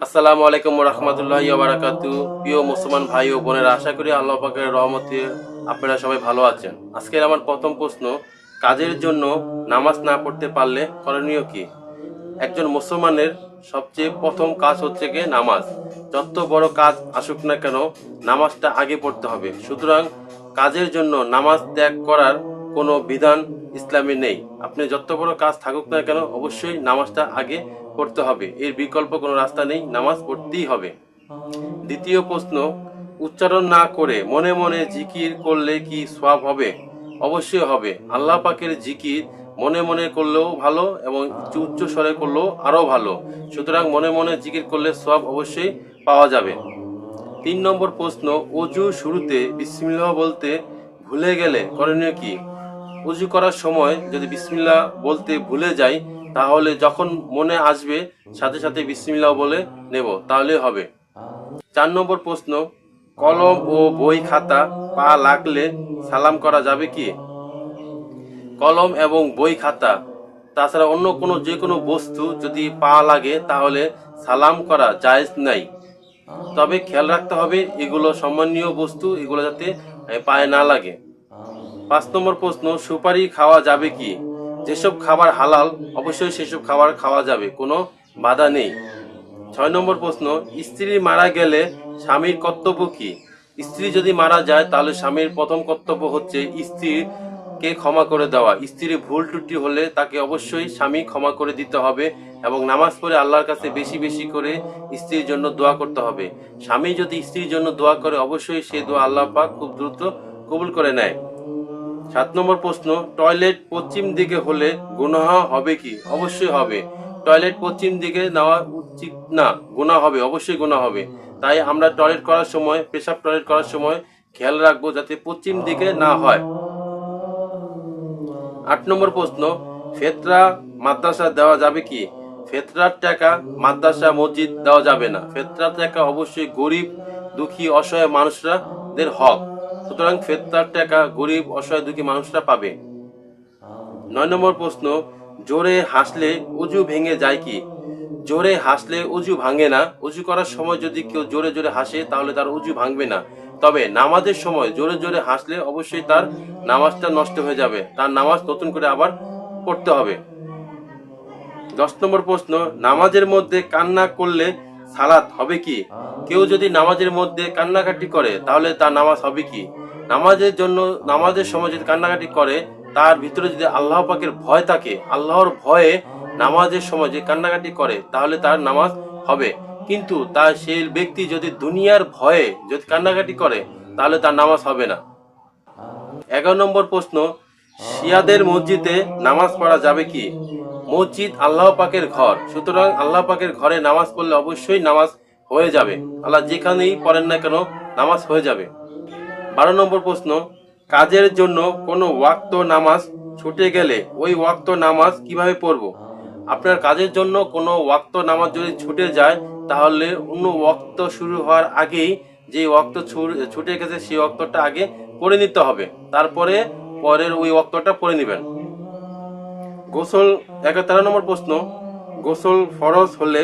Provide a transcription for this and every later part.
আসসালামু আলাইকুম রহমতুল্লাহি ওয়া বারাকাতুহু। প্রিয় মুসলমান ভাই ও বোনেরা, আশা করি আল্লাহ পাকের রহমতে আপনারা সবাই ভালো আছেন। আজকের আমার প্রথম প্রশ্ন, কাজের জন্য নামাজ না পড়তে পারলে করণীয় কি? একজন মুসলমানের সবচেয়ে প্রথম কাজ হচ্ছে গিয়ে নামাজ। যত বড় কাজ আসুক না কেন, নামাজটা আগে পড়তে হবে। সুতরাং কাজের জন্য নামাজ ত্যাগ করার কোনো বিধান ইসলামে নেই। আপনি যত বড় কাজ থাকুক না কেন, অবশ্যই নামাজটা আগে পড়তে হবে। এর বিকল্প কোনো রাস্তা নেই, নামাজ পড়তেই হবে। দ্বিতীয় প্রশ্ন, উচ্চারণ না করে মনে মনে জিকির করলে কি সওয়াব হবে? অবশ্যই হবে। আল্লাহ পাকের জিকির মনে মনে করলেও ভালো এবং উচ্চ স্বরে করলেও আরো ভালো। সুতরাং মনে মনে জিকির করলে সওয়াব অবশ্যই পাওয়া যাবে। 3 নম্বর প্রশ্ন, অজু শুরুতে বিসমিল্লাহ বলতে ভুলে গেলে করণীয় কি? উজু করার সময় যদি বিসমিল্লাহ বলতে ভুলে যাই, তাহলে যখন মনে আসবে সাথে সাথে বিসমিল্লাহ বলে নেব, তাহলে হবে। 4 নম্বর প্রশ্ন, কলম ও বই খাতা পা লাগলে সালাম করা যাবে কি? কলম এবং বই খাতা তাছাড়া অন্য কোনো যে কোনো বস্তু যদি পা লাগে তাহলে সালাম করা জায়েজ নাই। তবে খেয়াল রাখতে হবে এগুলো সম্মানীয় বস্তু, এগুলো যাতে পায়ে না লাগে। 5 নম্বর প্রশ্ন, সুপারি খাওয়া যাবে কি? যেসব খাবার হালাল অবশ্যই সেসব খাবার খাওয়া যাবে, কোনো বাধা নেই। 6 নম্বর প্রশ্ন, স্ত্রী মারা গেলে স্বামীর কর্তব্য কি? স্ত্রী যদি মারা যায় তাহলে স্বামীর প্রথম কর্তব্য হচ্ছে স্ত্রীকে ক্ষমা করে দেওয়া। স্ত্রীর ভুল ত্রুটি হলে তাকে অবশ্যই স্বামী ক্ষমা করে দিতে হবে এবং নামাজ পড়ে আল্লাহর কাছে বেশি বেশি করে স্ত্রীর জন্য দোয়া করতে হবে। স্বামী যদি স্ত্রীর জন্য দোয়া করে, অবশ্যই সেই দোয়া আল্লাহ পাক খুব দ্রুত কবুল করে নেয়। 7 নম্বর প্রশ্ন, টয়লেট পশ্চিম দিকে হলে গুনাহ হবে কি? অবশ্যই হবে। টয়লেট পশ্চিম দিকে নেওয়া উচিত না, গুনাহ হবে, অবশ্যই গুনাহ হবে। তাই আমরা টয়লেট করার সময়, পেশাব টয়লেট করার সময় খেয়াল রাখবো যাতে পশ্চিম দিকে না হয়। 8 নম্বর প্রশ্ন, ফেতরা মাদ্রাসা দেওয়া যাবে কি? ফেতরার টাকা মাদ্রাসা মসজিদ দেওয়া যাবে না। ফেতরার টাকা অবশ্যই গরিব দুঃখী অসহায় মানুষদের হক। সুতরাং ফেতরার টাকা গরিব অসহায় দুঃখী মানুষরা পাবে। 9 নম্বর প্রশ্ন, জোরে হাসলে অজু ভেঙে যায় কি? জোরে হাসলে অজু ভাঙে না। অজু করার সময় যদি কেউ জোরে জোরে হাসে তাহলে তার অজু ভাঙবে না। তবে নামাজের সময় জোরে জোরে হাসলে অবশ্যই তার নামাজটা নষ্ট হয়ে যাবে, তার নামাজ নতুন করে আবার পড়তে হবে। 10 নম্বর প্রশ্ন, নামাজের মধ্যে কান্না করলে সালাত হবে কি? কেউ যদি নামাজের মধ্যে কান্নাকাটি করে তাহলে তার নামাজ হবে কি? নামাজের সময় যদি কান্নাকাটি করে, তার ভিতরে যদি আল্লাহ পাকের ভয় থাকে, আল্লাহর ভয়ে নামাজের সময় যে কান্নাকাটি করে তাহলে তার নামাজ হবে। কিন্তু সেই ব্যক্তি যদি দুনিয়ার ভয়ে যদি কান্নাকাটি করে তাহলে তার নামাজ হবে না। 11 নম্বর প্রশ্ন, শিয়াদের মসজিদে নামাজ পড়া যাবে কি? মসজিদ আল্লাহ পাকের ঘর, সুতরাং আল্লাহ পাকের ঘরে নামাজ পড়লে অবশ্যই নামাজ হয়ে যাবে। আল্লাহ যেখানেই পড়েন না কেন নামাজ হয়ে যাবে। 12 নম্বর প্রশ্ন, কাজের জন্য কোনো ওয়াক্ত নামাজ ছুটে গেলে ওই ওয়াক্ত নামাজ কিভাবে পড়ব? আপনার কাজের জন্য কোনো ওয়াক্ত নামাজ যদি ছুটে যায় তাহলে অন্য ওয়াক্ত শুরু হওয়ার আগেই যে ওয়াক্ত ছুটে গেছে সেই ওয়াক্তটা আগে পড়ে নিতে হবে, তারপরে পরের ওই ওয়াক্তটা পড়ে নেবেন। গোসল 13 নম্বর প্রশ্ন, গোসল ফরজ হলে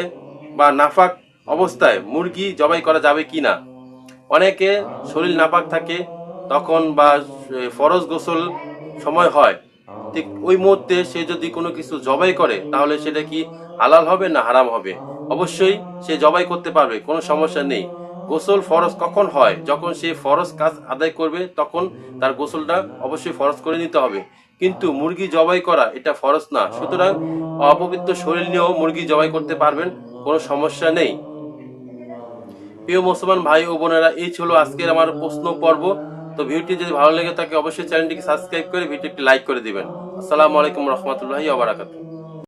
বা নাফাক অবস্থায় মুরগি জবাই করা যাবে কি না? অনেকে শরীর নাপাক থাকে তখন বা ফরজ গোসল সময় হয়, ঠিক ওই মুহূর্তে সে যদি কোনো কিছু জবাই করে তাহলে সেটা কি হালাল হবে না হারাম হবে? অবশ্যই সে জবাই করতে পারবে, কোনো সমস্যা নেই। গোসল ফরজ কখন হয়? যখন সে ফরজ কাজ আদায় করবে তখন তার গোসলটা অবশ্যই ফরজ করে নিতে হবে। কিন্তু মুরগি জবাই করা এটা ফরজ না, সুতরাং অপবিত্র শরীর নিয়েও মুরগি জবাই করতে পারবেন, কোনো সমস্যা নেই। প্রিয় মুসলমান ভাই ও বোনেরা, এই ছিল আজকের আমার প্রশ্ন পর্ব। তো ভিডিওটি যদি ভালো লেগে থাকে অবশ্যই চ্যানেলটিকে সাবস্ক্রাইব করে ভিডিওটি লাইক করে দিবেন। আসসালামু আলাইকুম রহমতুল্লাহি ওয়া বারাকাতুহু।